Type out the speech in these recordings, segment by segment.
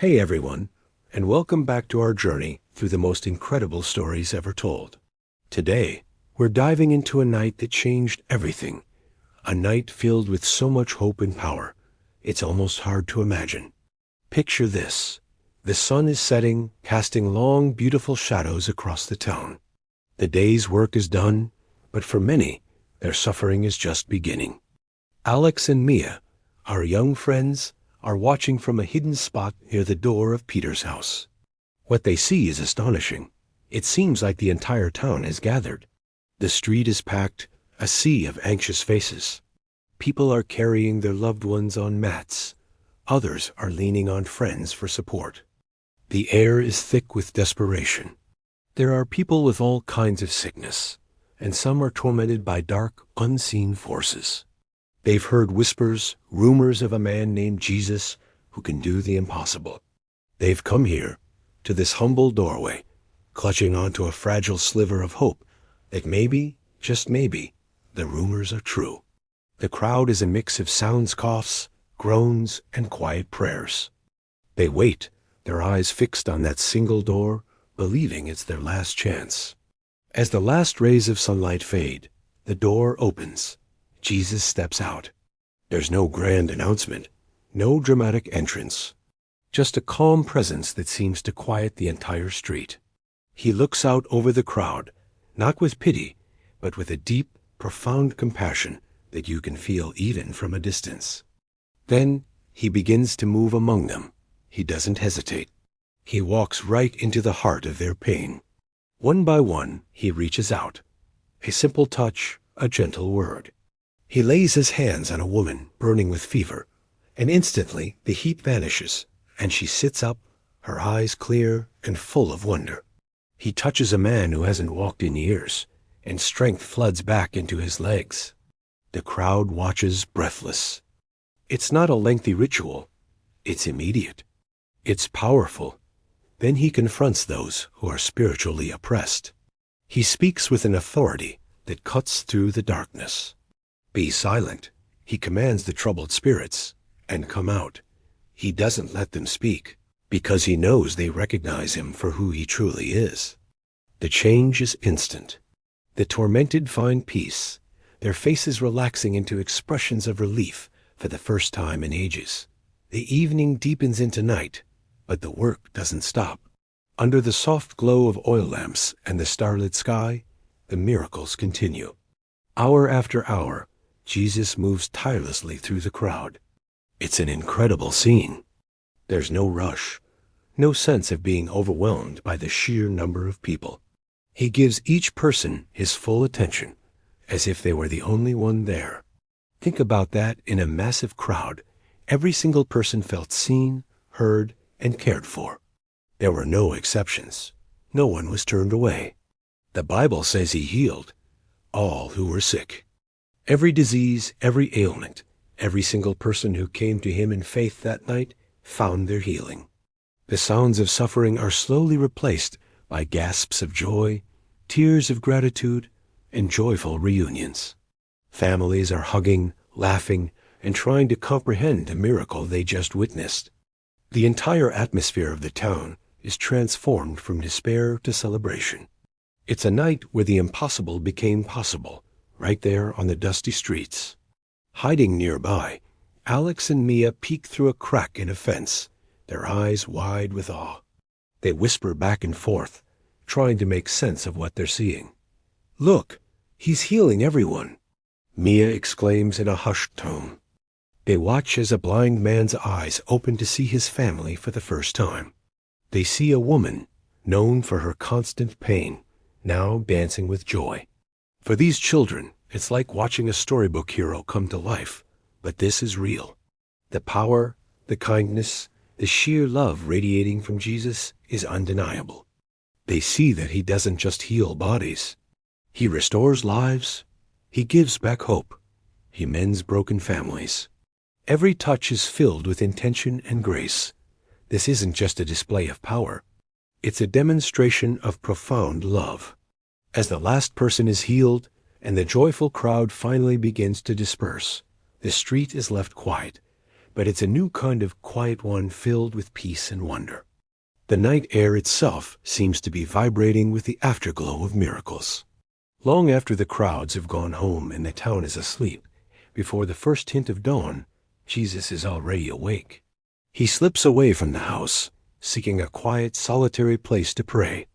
Hey everyone, and welcome back to our journey through the most incredible stories ever told. Today, we're diving into a night that changed everything. A night filled with so much hope and power, it's almost hard to imagine. Picture this. The sun is setting, casting long, beautiful shadows across the town. The day's work is done, but for many, their suffering is just beginning. Alex and Mia, our young friends, are watching from a hidden spot near the door of Peter's house. What they see is astonishing. It seems like the entire town has gathered. The street is packed, a sea of anxious faces. People are carrying their loved ones on mats. Others are leaning on friends for support. The air is thick with desperation. There are people with all kinds of sickness, and some are tormented by dark, unseen forces. They've heard whispers, rumors of a man named Jesus who can do the impossible. They've come here, to this humble doorway, clutching onto a fragile sliver of hope that maybe, just maybe, the rumors are true. The crowd is a mix of sounds, coughs, groans, and quiet prayers. They wait, their eyes fixed on that single door, believing it's their last chance. As the last rays of sunlight fade, the door opens. Jesus steps out. There's no grand announcement, no dramatic entrance, just a calm presence that seems to quiet the entire street. He looks out over the crowd, not with pity, but with a deep, profound compassion that you can feel even from a distance. Then he begins to move among them. He doesn't hesitate. He walks right into the heart of their pain. One by one, he reaches out. A simple touch, a gentle word. He lays his hands on a woman burning with fever, and instantly the heat vanishes, and she sits up, her eyes clear and full of wonder. He touches a man who hasn't walked in years, and strength floods back into his legs. The crowd watches breathless. It's not a lengthy ritual. It's immediate. It's powerful. Then he confronts those who are spiritually oppressed. He speaks with an authority that cuts through the darkness. Be silent, he commands the troubled spirits, and come out. He doesn't let them speak, because he knows they recognize him for who he truly is. The change is instant. The tormented find peace, their faces relaxing into expressions of relief for the first time in ages. The evening deepens into night, but the work doesn't stop. Under the soft glow of oil lamps and the starlit sky, the miracles continue. Hour after hour, Jesus moves tirelessly through the crowd. It's an incredible scene. There's no rush, no sense of being overwhelmed by the sheer number of people. He gives each person his full attention, as if they were the only one there. Think about that. In a massive crowd, every single person felt seen, heard, and cared for. There were no exceptions. No one was turned away. The Bible says he healed all who were sick. Every disease, every ailment, every single person who came to him in faith that night found their healing. The sounds of suffering are slowly replaced by gasps of joy, tears of gratitude, and joyful reunions. Families are hugging, laughing, and trying to comprehend the miracle they just witnessed. The entire atmosphere of the town is transformed from despair to celebration. It's a night where the impossible became possible, right there on the dusty streets. Hiding nearby, Alex and Mia peek through a crack in a fence, their eyes wide with awe. They whisper back and forth, trying to make sense of what they're seeing. "Look, he's healing everyone," Mia exclaims in a hushed tone. They watch as a blind man's eyes open to see his family for the first time. They see a woman, known for her constant pain, now dancing with joy. For these children, it's like watching a storybook hero come to life, but this is real. The power, the kindness, the sheer love radiating from Jesus is undeniable. They see that he doesn't just heal bodies. He restores lives. He gives back hope. He mends broken families. Every touch is filled with intention and grace. This isn't just a display of power. It's a demonstration of profound love. As the last person is healed and the joyful crowd finally begins to disperse, the street is left quiet, but it's a new kind of quiet one filled with peace and wonder. The night air itself seems to be vibrating with the afterglow of miracles. Long after the crowds have gone home and the town is asleep, before the first hint of dawn, Jesus is already awake. He slips away from the house, seeking a quiet, solitary place to pray.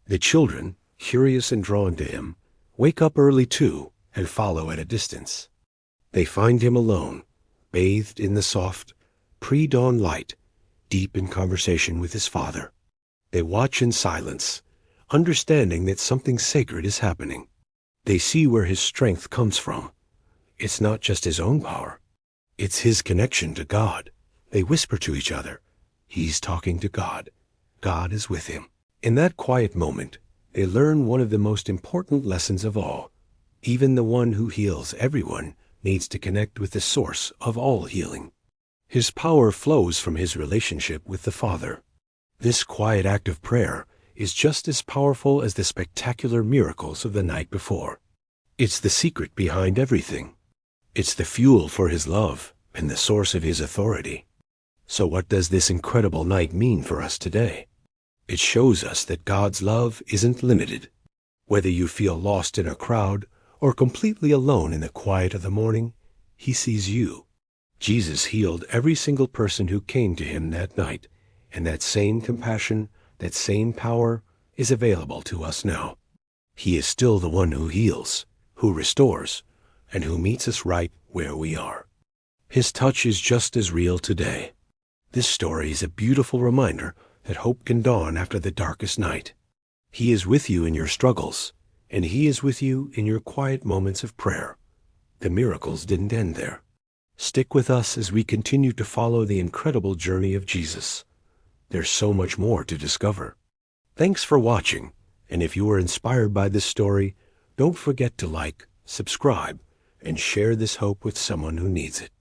The children, curious and drawn to him, wake up early too and follow at a distance. They find him alone, bathed in the soft, pre-dawn light, deep in conversation with his Father. They watch in silence, understanding that something sacred is happening. They see where his strength comes from. It's not just his own power. It's his connection to God. They whisper to each other, "He's talking to God. God is with him." In that quiet moment, they learn one of the most important lessons of all. Even the one who heals everyone needs to connect with the source of all healing. His power flows from his relationship with the Father. This quiet act of prayer is just as powerful as the spectacular miracles of the night before. It's the secret behind everything. It's the fuel for his love and the source of his authority. So what does this incredible night mean for us today? It shows us that God's love isn't limited. Whether you feel lost in a crowd or completely alone in the quiet of the morning, he sees you. Jesus healed every single person who came to him that night, and that same compassion, that same power is available to us now. He is still the one who heals, who restores, and who meets us right where we are. His touch is just as real today. This story is a beautiful reminder that hope can dawn after the darkest night. He is with you in your struggles, and he is with you in your quiet moments of prayer. The miracles didn't end there. Stick with us as we continue to follow the incredible journey of Jesus. There's so much more to discover. Thanks for watching, and if you were inspired by this story, don't forget to like, subscribe, and share this hope with someone who needs it.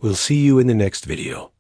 We'll see you in the next video.